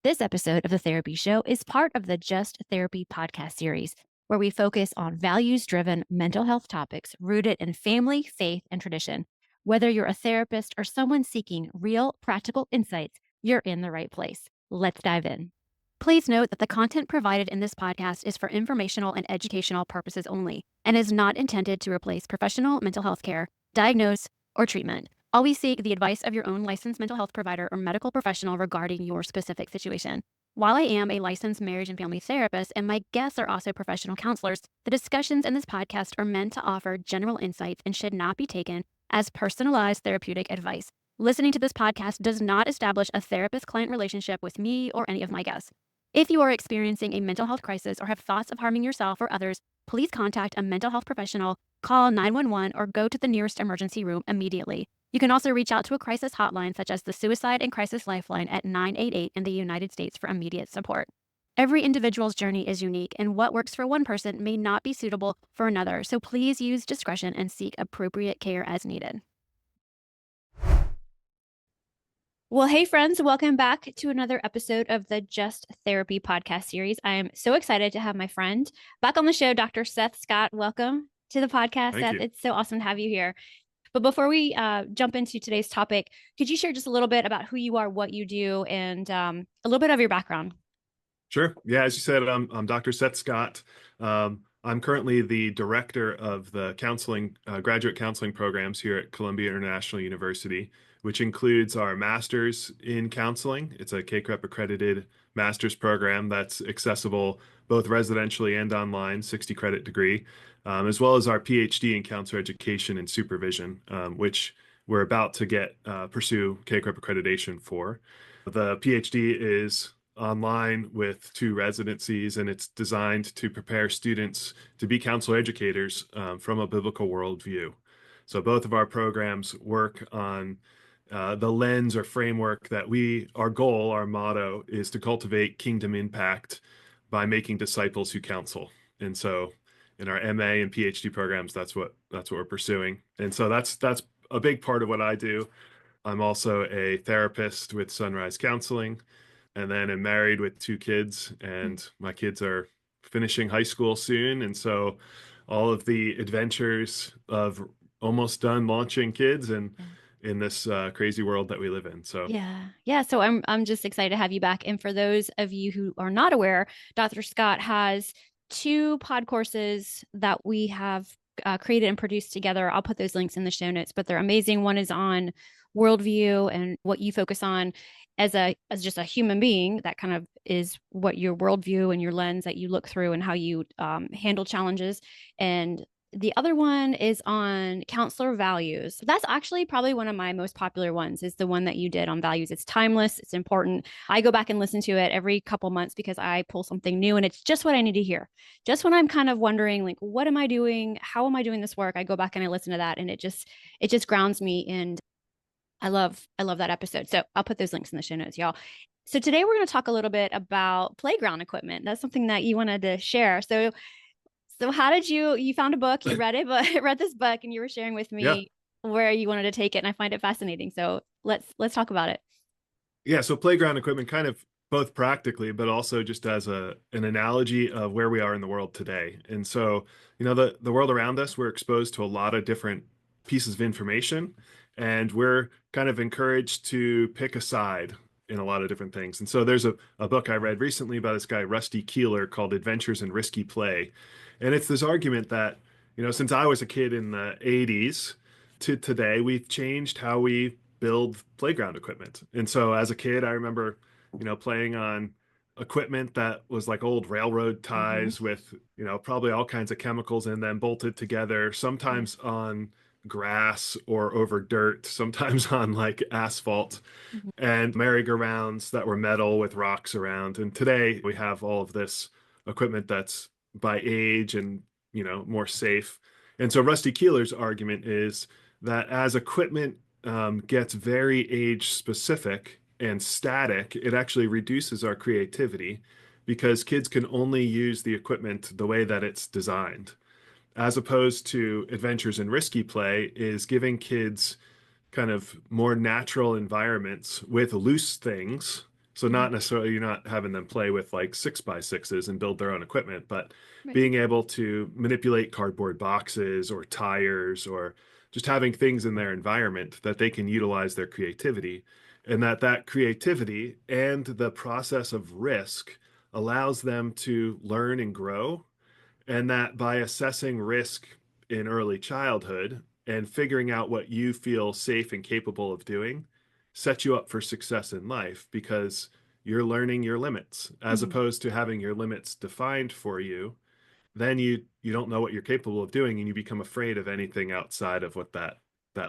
This episode of The Therapy Show is part of the Just Therapy podcast series, where we focus on values driven mental health topics rooted in family, faith, and tradition. Whether you're a therapist or someone seeking real, practical insights, you're in the right place. Let's dive in. Please note that the content provided in this podcast is for informational and educational purposes only and is not intended to replace professional mental health care, diagnose, or treatment. Always seek the advice of your own licensed mental health provider or medical professional regarding your specific situation. While I am a licensed marriage and family therapist and my guests are also professional counselors, the discussions in this podcast are meant to offer general insights and should not be taken as personalized therapeutic advice. Listening to this podcast does not establish a therapist-client relationship with me or any of my guests. If you are experiencing a mental health crisis or have thoughts of harming yourself or others, please contact a mental health professional, call 911, or go to the nearest emergency room immediately. You can also reach out to a crisis hotline such as the Suicide and Crisis Lifeline at 988 in the United States for immediate support. Every individual's journey is unique, and what works for one person may not be suitable for another, so please use discretion and seek appropriate care as needed. Well, hey, friends, welcome back to another episode of the Just Therapy podcast series. I am so excited to have my friend back on the show, Dr. Seth Scott. Welcome to the podcast, Thank Seth. you. It's so awesome to have you here. But before we jump into today's topic, could you share just a little bit about who you are, what you do, and a little bit of your background? Sure. Yeah, as you said, I'm Dr. Seth Scott. I'm currently the director of the graduate counseling programs here at Columbia International University, which includes our master's in counseling. It's a CACREP accredited master's program that's accessible both residentially and online, 60 credit degree, as well as our PhD in counselor education and supervision, which we're about to pursue CACREP accreditation for. The PhD is online with 2 residencies, and it's designed to prepare students to be counselor educators from a biblical worldview. So both of our programs work on the lens or framework that our motto is to cultivate kingdom impact by making disciples who counsel. And so in our MA and PhD programs, that's what we're pursuing. And so that's a big part of what I do. I'm also a therapist with Sunrise Counseling, and then I'm married with 2 kids, and my kids are finishing high school soon. And so all of the adventures of almost done launching kids and in this crazy world that we live in. So Yeah. So I'm just excited to have you back. And for those of you who are not aware, Dr. Scott has 2 pod courses that we have created and produced together. I'll put those links in the show notes, but they're amazing. One is on worldview and what you focus on as just a human being. That kind of is what your worldview and your lens that you look through and how you handle challenges. And the other one is on counselor values. That's actually probably one of my most popular ones, is the one that you did on values. It's timeless. It's important. I go back and listen to it every couple months because I pull something new and it's just what I need to hear. Just when I'm kind of wondering, like, what am I doing? How am I doing this work? I go back and I listen to that, and it just grounds me. And I love that episode. So I'll put those links in the show notes, y'all. So today we're going to talk a little bit about playground equipment. That's something that you wanted to share. So how did you found a book, you read it, but read this book and you were sharing with yeah. me where you wanted to take it, and I find it fascinating. So let's talk about it. Yeah, so playground equipment kind of both practically, but also just as an analogy of where we are in the world today. And so, the world around us, we're exposed to a lot of different pieces of information, and we're kind of encouraged to pick a side in a lot of different things. And so there's a book I read recently by this guy, Rusty Keeler, called Adventures in Risky Play. And it's this argument that, since I was a kid in the 80s to today, we've changed how we build playground equipment. And so as a kid, I remember, playing on equipment that was like old railroad ties with, probably all kinds of chemicals in them bolted together, sometimes on grass or over dirt, sometimes on like asphalt, and merry-go-rounds that were metal with rocks around. And today we have all of this equipment that's by age and, more safe. And so Rusty Keeler's argument is that as equipment gets very age specific and static, it actually reduces our creativity because kids can only use the equipment the way that it's designed. As opposed to adventures in risky play is giving kids kind of more natural environments with loose things So Mhm. not necessarily you're not having them play with like 6x6s and build their own equipment, but Right. being able to manipulate cardboard boxes or tires or just having things in their environment that they can utilize their creativity, and that creativity and the process of risk allows them to learn and grow, and that by assessing risk in early childhood and figuring out what you feel safe and capable of doing sets you up for success in life because you're learning your limits as Mhm. opposed to having your limits defined for you. Then you don't know what you're capable of doing and you become afraid of anything outside of what that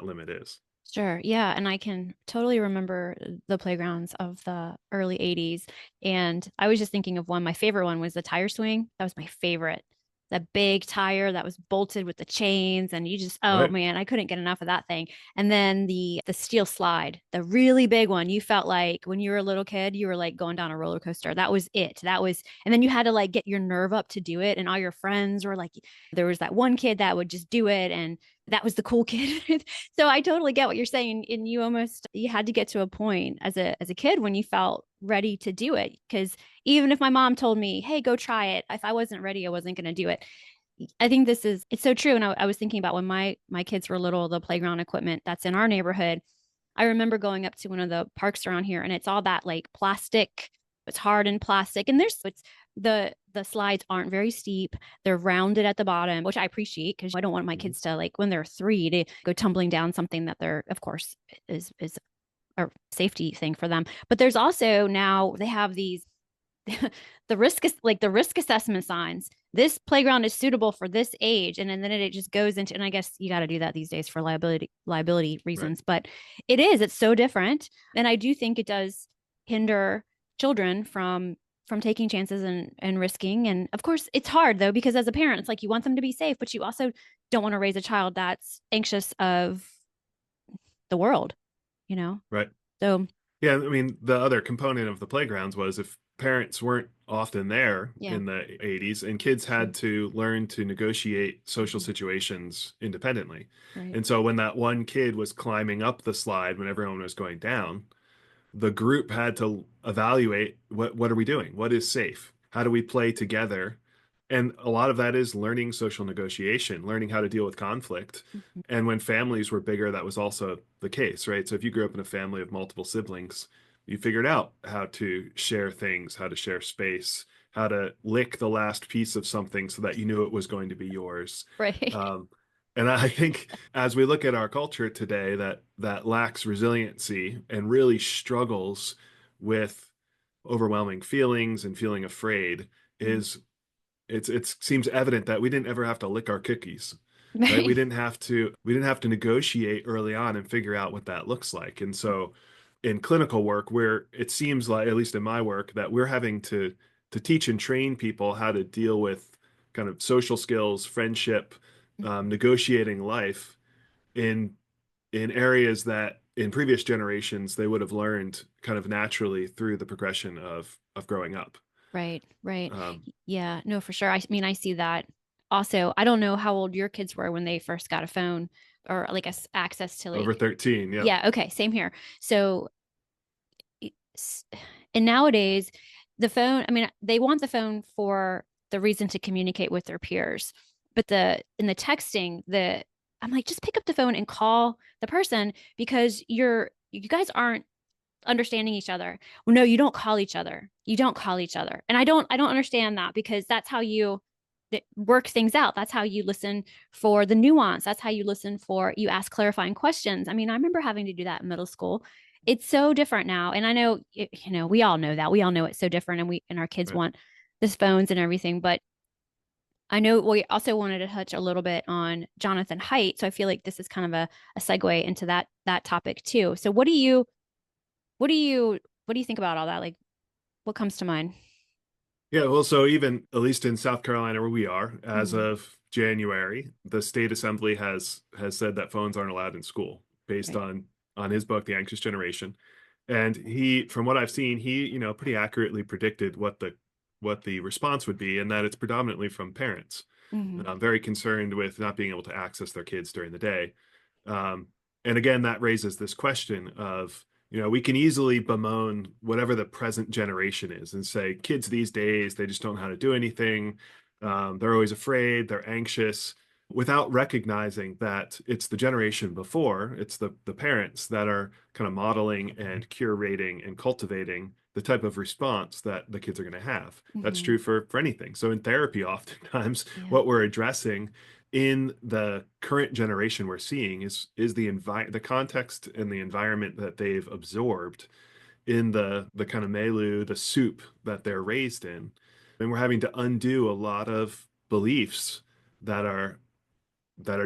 limit is. Sure. Yeah. And I can totally remember the playgrounds of the early 80s. And I was just thinking of one. My favorite one was the tire swing. That was my favorite. The big tire that was bolted with the chains. And you just, oh Right. man, I couldn't get enough of that thing. And then the steel slide, the really big one. You felt like when you were a little kid, you were like going down a roller coaster. That was it. That was, and then you had to like get your nerve up to do it. And all your friends were like, there was that one kid that would just do it. And that was the cool kid. So I totally get what you're saying. And you had to get to a point as a kid when you felt ready to do it. Because even if my mom told me, hey, go try it, if I wasn't ready, I wasn't going to do it. I think it's so true. And I was thinking about when my kids were little, the playground equipment that's in our neighborhood. I remember going up to one of the parks around here and it's all that like plastic, it's hard and plastic. And it's the slides aren't very steep. They're rounded at the bottom, which I appreciate because I don't want my Mhm. kids to like when they're 3 to go tumbling down something that they're of course is a safety thing for them. But there's also now they have these the risk assessment signs. This playground is suitable for this age, and then it just goes into. And I guess you got to do that these days for liability Right. reasons. But it's so different, and I do think it does hinder children from taking chances and risking. And of course, it's hard though because as a parent, it's like you want them to be safe, but you also don't want to raise a child that's anxious of the world, you know. Right. So Yeah, I mean, the other component of the playgrounds was if parents weren't often there yeah, in the 80s and kids true. had to learn to negotiate social Mhm. situations independently. Right. And so when that one kid was climbing up the slide when everyone was going down, the group had to evaluate what are we doing? What is safe? How do we play together? And a lot of that is learning social negotiation, learning how to deal with conflict. Mhm. And when families were bigger, that was also the case, right? So if you grew up in a family of multiple siblings, you figured out how to share things, how to share space, how to lick the last piece of something so that you knew it was going to be yours. Right. Um, and I think as we look at our culture today that lacks resiliency and really struggles with overwhelming feelings and feeling afraid Mhm. is it seems evident that we didn't ever have to lick our cookies, right? Right. We didn't have to negotiate early on and figure out what that looks like. And so in clinical work, where it seems like, at least in my work, that we're having to teach and train people how to deal with kind of social skills, friendship, Mhm. negotiating life in areas that in previous generations they would have learned kind of naturally through the progression of growing up. Right, right. Um, Yeah, no, for sure. I mean, I see that. Also, I don't know how old your kids were when they first got a phone or like access to Over like, 13, yeah. yeah, okay, same here. So, s- and nowadays, the phone, I mean, they want the phone for the reason to communicate with their peers. But in the texting, I'm like, just pick up the phone and call the person because you guys aren't understanding each other. Well, no, you don't call each other. You don't call each other. And I don't understand that because that's how you work things out. That's how you listen for the nuance. That's how you ask clarifying questions. I mean, I remember having to do that in middle school. It's so different now. And I know, we all know that. We all know it's so different and our kids Right. want this phones and everything, but I know we also wanted to touch a little bit on Jonathan Haidt. So I feel like this is kind of a segue into that topic too. So what do you think about all that? Like what comes to mind? Yeah, well, so even at least in South Carolina where we are, as Mhm. of January, the state assembly has said that phones aren't allowed in school based Right. on his book, The Anxious Generation. And he, from what I've seen, he, pretty accurately predicted what the response would be, and that it's predominantly from parents, Mhm. very concerned with not being able to access their kids during the day. Um, and again, that raises this question of, we can easily bemoan whatever the present generation is and say, kids these days, they just don't know how to do anything. They're always afraid, they're anxious, without recognizing that it's the generation before, it's the parents that are kind of modeling and curating and cultivating the type of response that the kids are going to have. That's Hmm. true for anything. So in therapy, oftentimes, Yeah. what we're addressing in the current generation we're seeing is the context and the environment that they've absorbed in the kind of milieu, the soup that they're raised in. And we're having to undo a lot of beliefs that are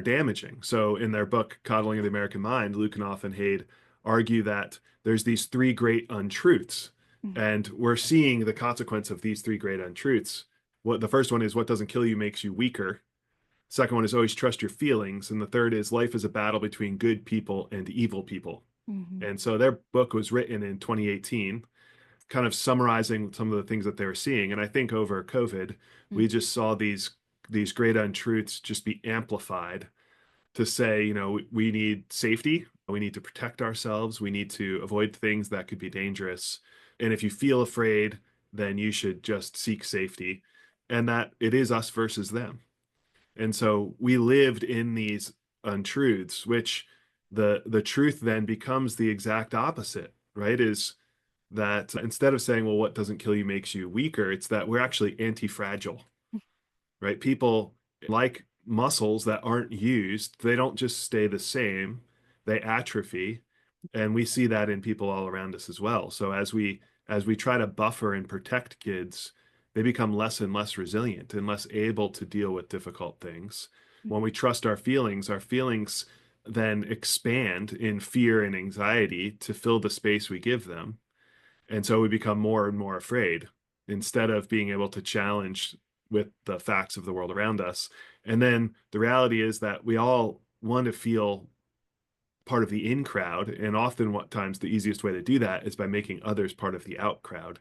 damaging. So in their book Coddling of the American Mind, Luckenoff and Haid argue that there's these three great untruths, Mhm. and we're seeing the consequence of these three great untruths. What the first one is, what doesn't kill you makes you weaker. Second one is always trust your feelings. And the third is life is a battle between good people and evil people. Mhm. And so their book was written in 2018, kind of summarizing some of the things that they were seeing. And I think over COVID, we Mhm. just saw these great untruths just be amplified to say, we need safety, we need to protect ourselves, we need to avoid things that could be dangerous. And if you feel afraid, then you should just seek safety. And that it is us versus them. And so we lived in these untruths, which the truth then becomes the exact opposite, right? Is that instead of saying, well, what doesn't kill you makes you weaker, it's that we're actually anti-fragile, right? People like muscles that aren't used, they don't just stay the same, they atrophy. And we see that in people all around us as well. So as we try to buffer and protect kids, they become less and less resilient and less able to deal with difficult things. When we trust our feelings then expand in fear and anxiety to fill the space we give them. And so we become more and more afraid instead of being able to challenge with the facts of the world around us. And then the reality is that we all want to feel part of the in crowd. And often, what times the easiest way to do that is by making others part of the out crowd.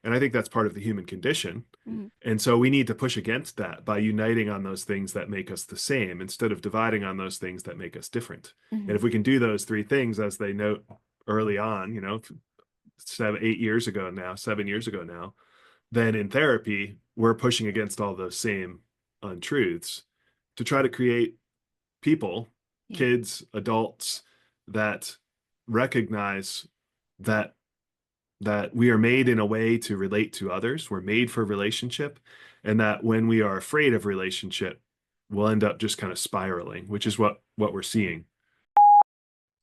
And I think that's part of the human condition. Mhm. And so we need to push against that by uniting on those things that make us the same instead of dividing on those things that make us different. And if Mhm. we can do those three things, as they note early on, 7 years ago now, then in therapy, we're pushing against all those same untruths to try to create people, Yeah. kids, adults that recognize that we are made in a way to relate to others. We're made for relationship, and that when we are afraid of relationship, we'll end up just kind of spiraling, which is what we're seeing.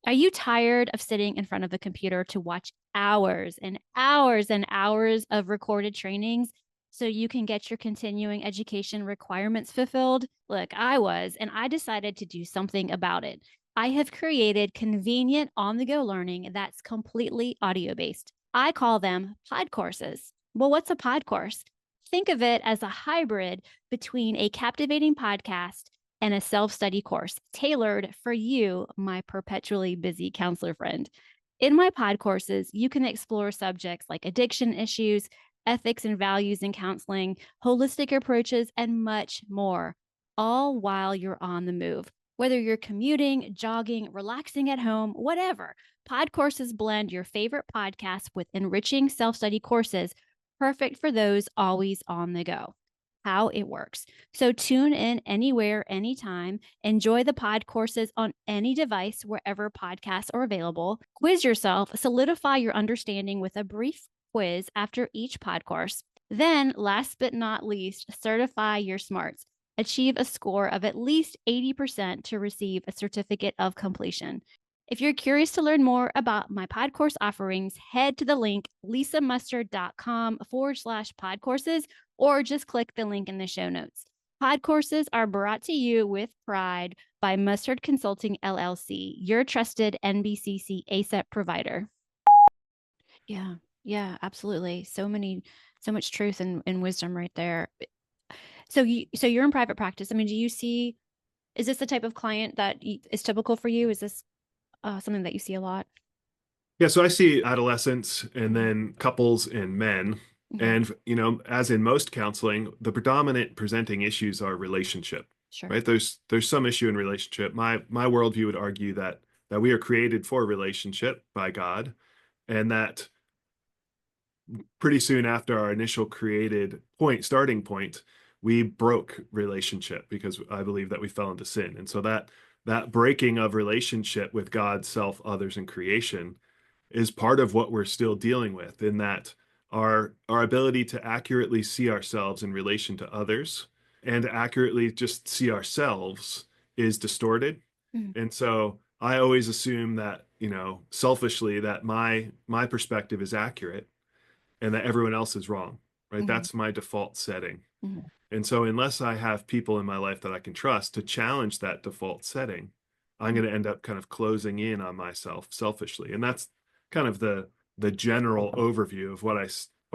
Are you tired of sitting in front of a computer to watch hours and hours and hours of recorded trainings so you can get your continuing education requirements fulfilled? Look, I was, and I decided to do something about it. I have created convenient on the go learning that's completely audio based. I call them pod courses. Well, what's a pod course? Think of it as a hybrid between a captivating podcast and a self study course tailored for you, my perpetually busy counselor friend. In my pod courses, you can explore subjects like addiction issues, ethics and values in counseling, holistic approaches, and much more, all while you're on the move. Whether you're commuting, jogging, relaxing at home, whatever, pod courses blend your favorite podcasts with enriching self study courses, perfect for those always on the go. How it works. So tune in anywhere, anytime. Enjoy the pod courses on any device wherever podcasts are available. Quiz yourself, solidify your understanding with a brief quiz after each pod course. Then, last but not least, certify your smarts. Achieve a score of at least 80% to receive a certificate of completion. If you're curious to learn more about my pod course offerings, head to the link lisamustard.com/pod courses or just click the link in the show notes. Pod courses are brought to you with pride by Mustard Consulting LLC, your trusted NBCC ASAP provider. Yeah, yeah, absolutely. So much truth and wisdom right there. So you're in private practice. I mean, do you see? Is this the type of client that is typical for you? Is this something that you see a lot? Yeah, so I see adolescents and Mhm. then couples and men. Mhm. And, as in most counseling, the predominant presenting issues are relationship, Sure. right? There's some issue in relationship. My worldview would argue that we are created for relationship by God, and that pretty soon after our initial created starting point, we broke relationship because I believe that we fell into sin. And so that breaking of relationship with God, self, others, and creation is part of what we're still dealing with, in that our ability to accurately see ourselves in relation to others and accurately just see ourselves is distorted. Mhm. And so I always assume that, selfishly, that my perspective is accurate and that everyone else is wrong, right? Mhm. That's my default setting. Mhm. And so, unless I have people in my life that I can trust to challenge that default setting, I'm Mhm. going to end up kind of closing in on myself selfishly. And that's kind of the general overview of what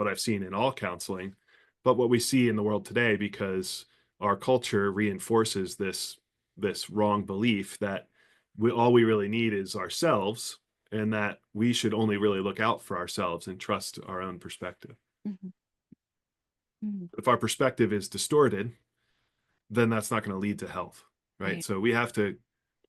I've seen in all counseling, but what we see in the world today, because our culture reinforces this wrong belief that all we really need is ourselves, and that we should only really look out for ourselves and trust our own perspective. Mhm. Mhm. If our perspective is distorted, then that's not going to lead to health, right? Right. So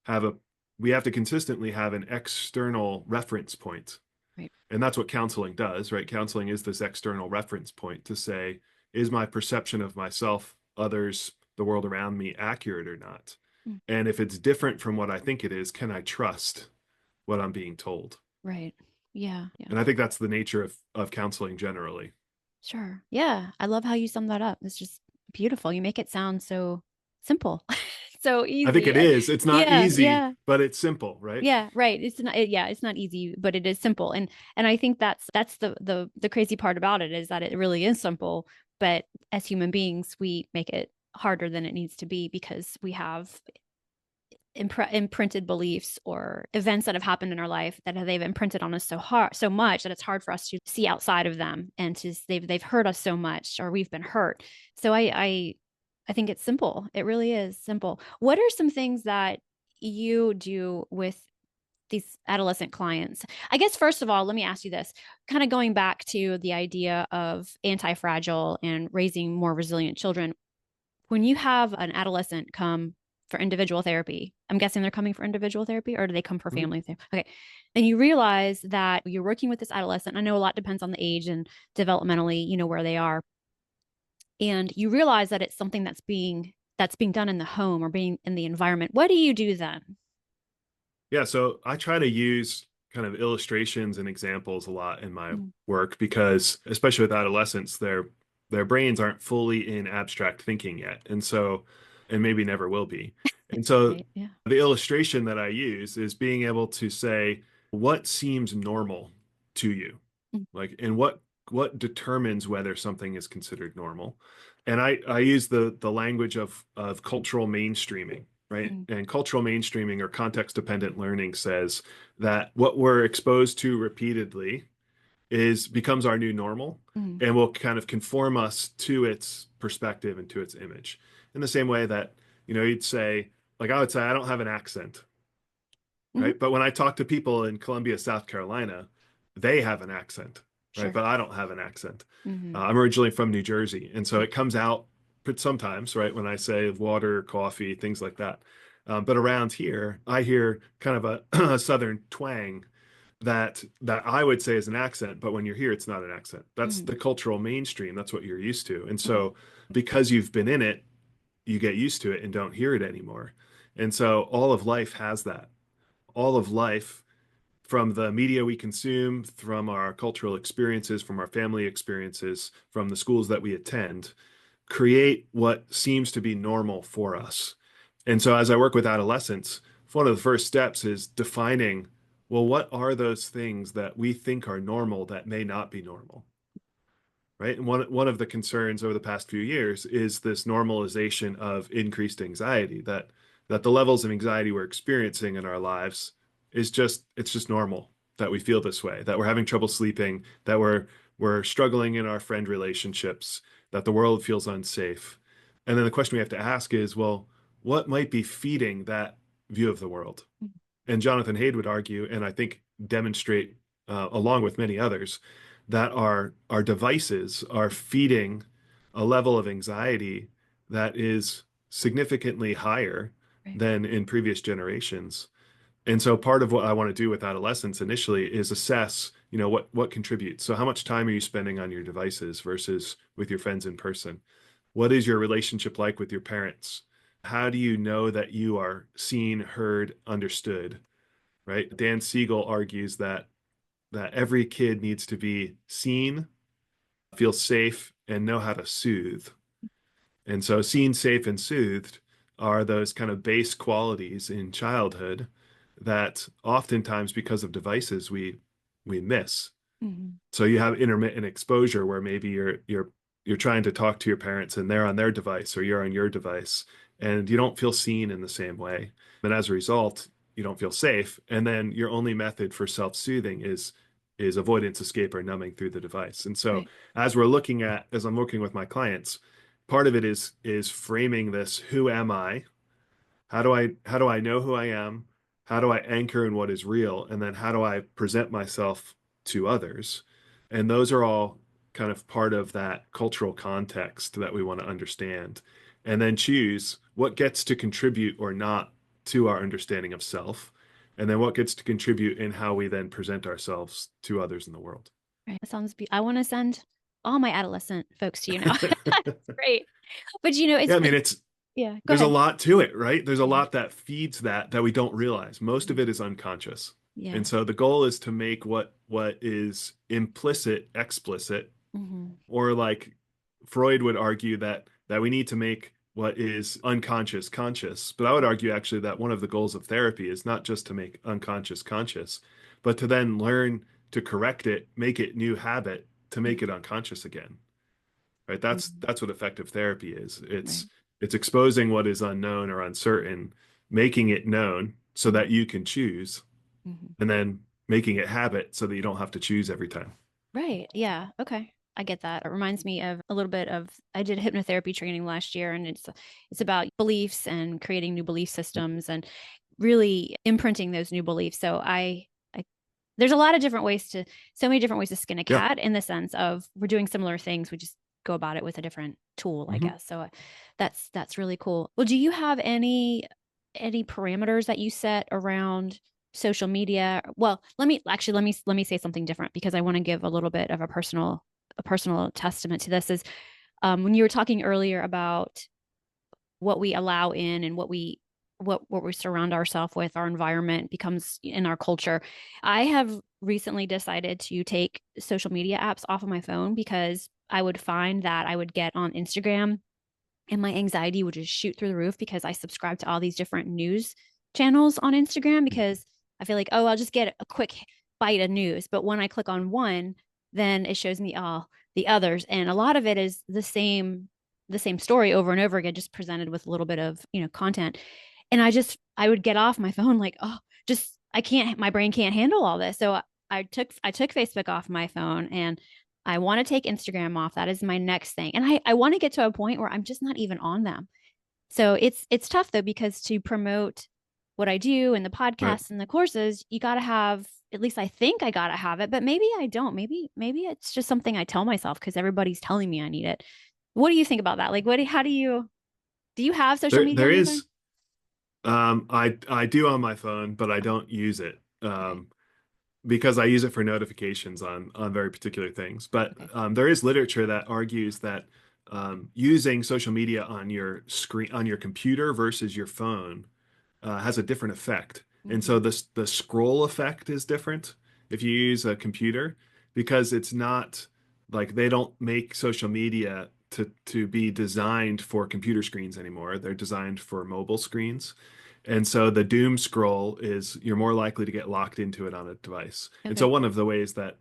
have a we have to consistently have an external reference point. Right. And that's what counseling does, right? Counseling is this external reference point to say, is my perception of myself, others, the world around me accurate or not? Mm. And if it's different from what I think it is, can I trust what I'm being told? Right. Yeah. Yeah. And I think that's the nature of counseling generally. Sure. Yeah. I love how you sum that up. It's just beautiful. You make it sound so simple, so I think easy. it is. It's not Yeah. easy, Yeah. but it's simple, right? Yeah, right. Yeah, it's not easy, but it is simple. And I think that's the crazy part about it, is that it really is simple, but as human beings, we make it harder than it needs to be because we have imprinted beliefs or events that have happened in our life that they've imprinted on us so much that it's hard for us to see outside of them, and they've hurt us so much, or we've been hurt. So I think it's simple. It really is simple. What are some things that you do with these adolescent clients? I guess first of all, let me ask you this, kind of going back to the idea of anti-fragile and raising more resilient children. When you have an adolescent come for individual therapy, I'm guessing they're coming for individual therapy, or do they come for Mhm. family therapy? Okay. And you realize that you're working with this adolescent. I know a lot depends on the age and developmentally, where they are. And you realize that it's something that's being done in the home or being in the environment. What do you do then? Yeah, so I try to use kind of illustrations and examples a lot in my Mm. work, because especially with adolescents, their brains aren't fully in abstract thinking yet. And maybe never will be. And so Right. Yeah. the illustration that I use is being able to say what seems normal to you. Mm. Like, and what determines whether something is considered normal. And I use the language of cultural mainstreaming, right? Mm. And cultural mainstreaming, or context dependent learning, says that what we're exposed to repeatedly is becomes our new normal, Mm. and will kind of conform us to its perspective and to its image. In the same way that, you'd say, like I would say, I don't have an accent, Mhm. right? But when I talk to people in Columbia, South Carolina, they have an accent, right? Sure. But I don't have an accent. Mhm. I'm originally from New Jersey, and so Yeah. it comes out sometimes, right, when I say water, coffee, things like that. But around here, I hear kind of a, a southern twang that I would say is an accent, but when you're here, it's not an accent. That's Mhm. the cultural mainstream. That's what you're used to. And Mhm. so, because you've been in it, you get used to it and don't hear it anymore. And so, all of life has that. All of life, from the media we consume, from our cultural experiences, from our family experiences, from the schools that we attend, create what seems to be normal for us. And so, as I work with adolescents, one of the first steps is defining, well, what are those things that we think are normal that may not be normal? Right. And one of the concerns over the past few years is this normalization of increased anxiety, that the levels of anxiety we're experiencing in our lives it's just normal, that we feel this way, that we're having trouble sleeping, that we're struggling in our friend relationships, that the world feels unsafe. And then the question we have to ask is, well, what might be feeding that view of the world? Mhm. And Jonathan Haidt would argue, and I think demonstrate, along with many others, that our devices are feeding a level of anxiety that is significantly higher Right. than in previous generations. And so part of what I want to do with adolescents initially is assess, what contributes. So how much time are you spending on your devices versus with your friends in person? What is your relationship like with your parents? How do you know that you are seen, heard, understood, right? Dan Siegel argues that every kid needs to be seen, feel safe, and know how to soothe. And so seen, safe, and soothed are those kind of base qualities in childhood that oftentimes because of devices we miss. Mhm. So you have intermittent exposure where maybe you're trying to talk to your parents and they're on their device or you're on your device and you don't feel seen in the same way. And as a result, you don't feel safe. And then your only method for self-soothing is avoidance, escape, or numbing through the device. And so Right. as I'm working with my clients, part of it is framing this, who am I? How do I know who I am? How do I anchor in what is real? And then how do I present myself to others? And those are all kind of part of that cultural context that we want to understand. And then choose what gets to contribute or not to our understanding of self. And then what gets to contribute in how we then present ourselves to others in the world. Right. That sounds I want to send all my adolescent folks to you now. That's great. But Yeah, I mean, it's yeah, go there's a ahead. lot to it, right? There's a Yeah. lot that feeds that we don't realize. Most of Mhm. it is unconscious. Yeah. And so the goal is to make what is implicit explicit, Hmm. or like Freud would argue that we need to make what is unconscious conscious. But I would argue actually that one of the goals of therapy is not just to make unconscious conscious, but to then learn to correct it, make it new habit to make it unconscious again, right? Hmm. That's what effective therapy is. Right. It's exposing what is unknown or uncertain, making it known so that you can choose, Hmm. and then making it habit so that you don't have to choose every time. Right. Yeah. Okay. I get that. It reminds me of a little bit of I did hypnotherapy training last year, and it's about beliefs and creating new belief systems and really imprinting those new beliefs. So I there's a lot of different ways to so many different ways to skin a Yeah. cat in the sense of we're doing similar things. We just go about it with a different tool, I Hmm. guess. So that's really cool. Well, do you have any parameters that you set around social media? Well, let me say something different because I want to give a little bit of a personal testament to this is when you were talking earlier about what we allow in and what we surround ourselves with, our environment becomes in our culture. I have recently decided to take social media apps off of my phone because I would find that I would get on Instagram and my anxiety would just shoot through the roof because I subscribe to all these different news channels on Instagram because I feel like, oh, I'll just get a quick bite of news. But when I click on one, then it shows me all the others. And a lot of it is the same story over and over again, just presented with a little bit of, content. And I would get off my phone like, oh, just I can't, my brain can't handle all this. So I took Facebook off my phone and I want to take Instagram off. That is my next thing. And I want to get to a point where I'm just not even on them. So it's tough though, because to promote what I do and the Right. podcasts and the courses, you gotta have, at least I think I gotta have it, but maybe I don't. Maybe it's just something I tell myself because everybody's telling me I need it. What do you think about that? Like how do you have social media There on your phone? is I do on my phone, but I Okay. don't use it. Okay. Because I use it for notifications on very particular things. But Okay. there is literature that argues that using social media on your screen on your computer versus your phone has a different effect. And so Hmm. the scroll effect is different if you use a computer because it's not like they don't make social media to be designed for computer screens anymore. They're designed for mobile screens. And so the doom scroll is you're more likely to get locked into it on a device. And so Okay. one of the ways that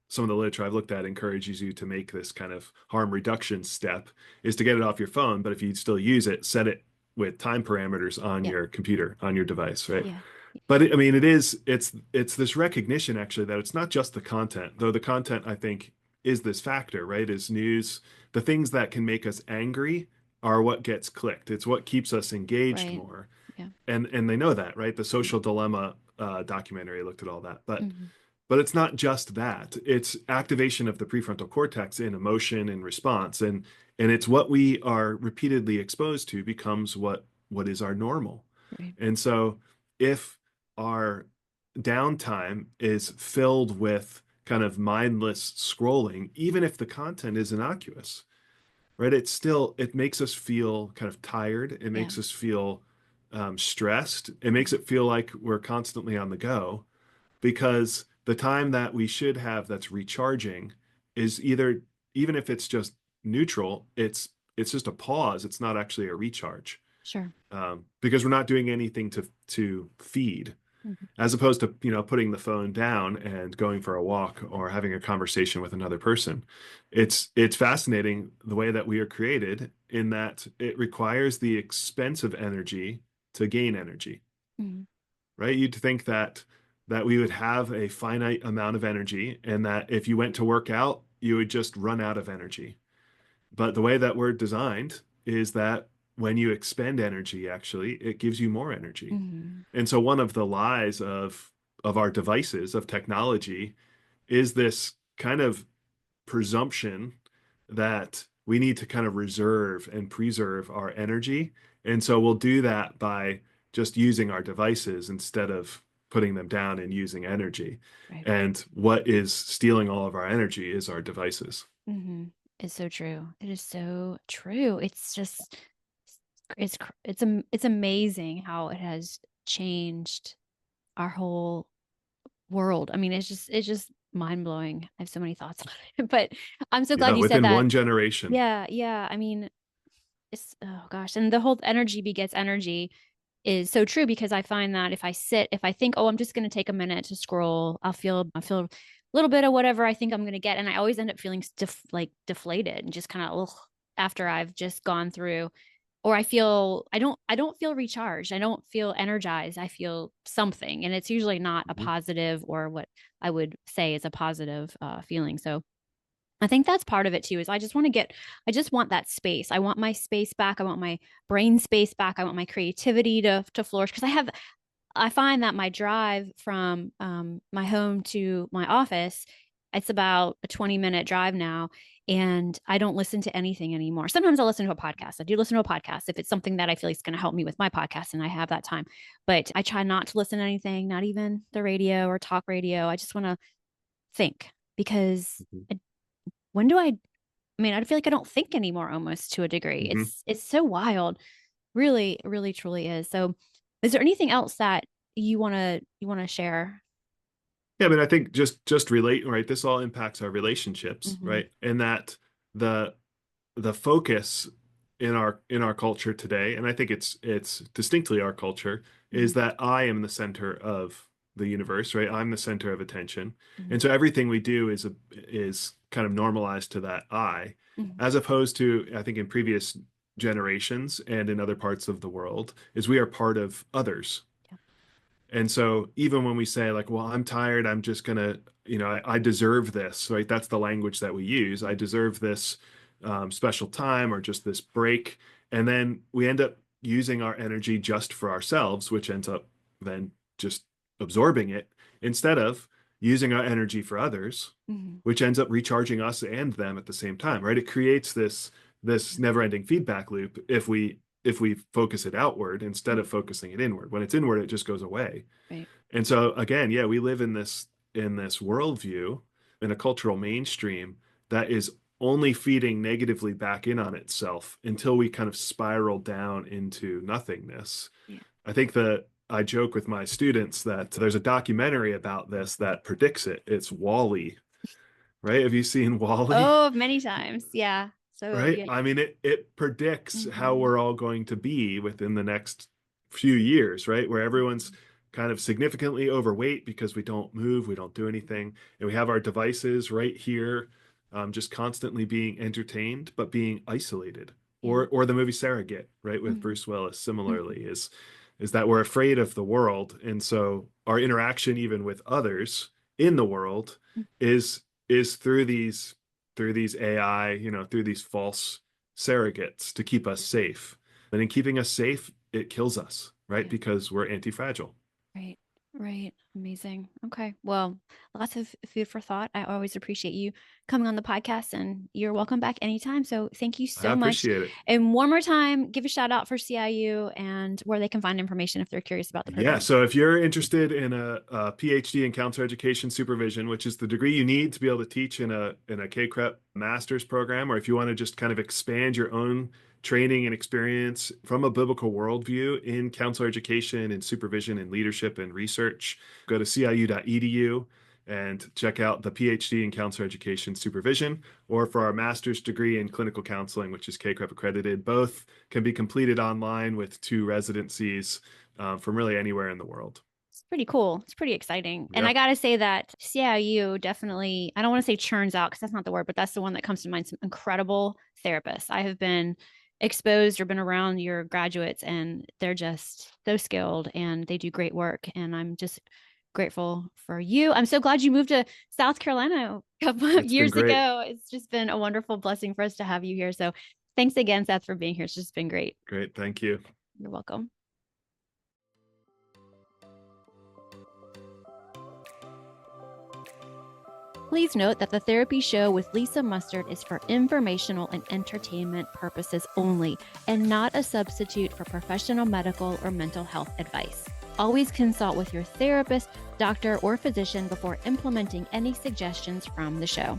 some of the literature I've looked at encourages you to make this kind of harm reduction step is to get it off your phone, but if you still use it, set it with time parameters on Yeah. your computer, on your device, right? Yeah. But I mean, it's this recognition actually that it's not just the content, though the content I think is this factor, right? Is news, the things that can make us angry are what gets clicked. It's what keeps us engaged Right. more, Yeah. and they know that, right? The Yeah. Social Dilemma documentary looked at all that, Hmm. but it's not just that. It's activation of the prefrontal cortex in emotion and response, and it's what we are repeatedly exposed to becomes what is our normal. Right. And so if our downtime is filled with kind of mindless scrolling, even if the content is innocuous, right? It makes us feel kind of tired. It Yeah. makes us feel stressed. It makes it feel like we're constantly on the go because the time that we should have that's recharging is either, even if it's just neutral, it's just a pause. It's not actually a recharge, Sure. because we're not doing anything to feed, Mhm. as opposed to, putting the phone down and going for a walk or having a conversation with another person. It's fascinating the way that we are created in that it requires the expense of energy to gain energy, Mhm. right? You'd think that we would have a finite amount of energy and that if you went to work out, you would just run out of energy. But the way that we're designed is that when you expend energy, actually, it gives you more energy. Mhm. And so one of the lies of our devices, of technology, is this kind of presumption that we need to kind of reserve and preserve our energy. And so we'll do that by just using our devices instead of putting them down and using energy. Right. And what is stealing all of our energy is our devices. Mhm. It's so true. It is so true. It's just it's amazing how it has changed our whole world. I mean, it's just mind-blowing. I have so many thoughts on it, but I'm so Yeah, glad you said within that. one generation. Yeah, yeah. I mean, it's oh gosh, and the whole energy begets energy is so true because I find that if I think, "Oh, I'm just gonna take a minute to scroll," I'll feel a little bit of whatever I think I'm gonna get, and I always end up feeling like deflated and just kinda, ugh, after I've just gone through or I don't feel recharged. I don't feel energized. I feel something, and it's usually not a Mhm. positive or what I would say is a positive, feeling, so I think that's part of it too, is I just want that space. I want my space back. I want my brain space back. I want my creativity to flourish because I find that my drive from my home to my office, it's about a 20-minute drive now, and I don't listen to anything anymore. Sometimes I'll listen to a podcast. I do listen to a podcast if it's something that I feel like is going to help me with my podcast and I have that time. But I try not to listen to anything, not even the radio or talk radio. I just want to think because Mhm. when do I mean, I feel like I don't think anymore almost to a degree. Mhm. It's so wild. Really, really truly is. So, is there anything else that you want to share? Yeah, but I think just relate, right? This all impacts our relationships, Mhm. right? And that the the focus in our culture today, and I think it's distinctly our culture, is Mhm. that I am the center of the universe, right? I'm the center of attention. Mhm. And so everything we do is kind of normalized to that I, Mhm. as opposed to, I think, in previous generations and in other parts of the world, is we are part of others. Yeah. And so even when we say like, well, I'm tired, I'm just gonna, I deserve this, right? That's the language that we use. I deserve this special time or just this break. And then we end up using our energy just for ourselves, which ends up then just absorbing it instead of using our energy for others, Mhm. which ends up recharging us and them at the same time, right? It creates this Yeah. never-ending feedback loop if we focus it outward instead of Mhm. focusing it inward. When it's inward, it just goes away. Right. And so again, yeah, we live in this worldview, in a cultural mainstream that is only feeding negatively back in on itself until we kind of spiral down into nothingness. Yeah. I think that I joke with my students that there's a documentary about this that predicts it. It's Wall-E, right? Have you seen Wall-E? Oh, many times. Yeah. So, Right? yeah. I mean, it predicts how Mhm. we're all going to be within the next few years, right? Where everyone's Mhm. kind of significantly overweight because we don't move, we don't do anything, and we have our devices right here, just constantly being entertained, but being isolated. Yeah. Or the movie Surrogate, right, with Mhm. Bruce Willis, Mhm. similarly, is that we're afraid of the world, and so our interaction even with others in the world Mhm. is through these AI, through these false surrogates to keep us safe. And in keeping us safe, it kills us, right? Yeah. Because we're anti-fragile. Right. Right. Amazing. Okay. Well, lots of food for thought. I always appreciate you coming on the podcast, and you're welcome back anytime. So thank you I so much. appreciate it. And one more time, give a shout out for CIU and where they can find information if they're curious about the Yeah, program. so if you're interested in a PhD in counselor education supervision, which is the degree you need to be able to teach in a K-CREP master's program, or if you want to just kind of expand your own training and experience from a biblical worldview in counselor education and supervision and leadership and research, go to ciu.edu and check out the PhD in counselor education supervision, or for our master's degree in clinical counseling, which is K-CREP accredited. Both can be completed online with 2 residencies from really anywhere in the world. It's pretty cool. It's pretty exciting. And I Yeah, got to say that CIU definitely, I don't want to say churns out because that's not the word, but that's the one that comes to mind. Some incredible therapists. I have been exposed or been around your graduates, and they're just so skilled and they do great work. And I'm just grateful for you. I'm so glad you moved to South Carolina a couple of it's been years great. ago. It's just been a wonderful blessing for us to have you here. So thanks again, Seth, for being here. It's just been great. Great. Thank you. You're welcome. Please note that the therapy show with Lisa Mustard is for informational and entertainment purposes only, and not a substitute for professional medical or mental health advice. Always consult with your therapist, doctor, or physician before implementing any suggestions from the show.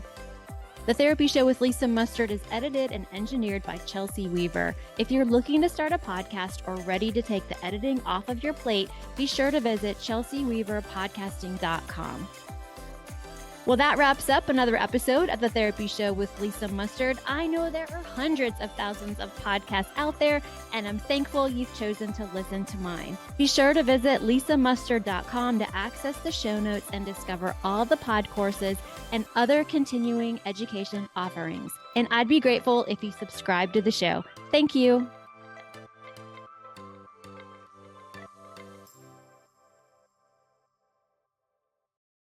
The Therapy Show with Lisa Mustard is edited and engineered by Chelsea Weaver. If you're looking to start a podcast or ready to take the editing off of your plate, be sure to visit chelseaweaverpodcasting.com. Well, that wraps up another episode of The Therapy Show with Lisa Mustard. I know there are hundreds of thousands of podcasts out there, and I'm thankful you've chosen to listen to mine. Be sure to visit lisamustard.com to access the show notes and discover all the pod courses and other continuing education offerings. And I'd be grateful if you subscribe to the show. Thank you.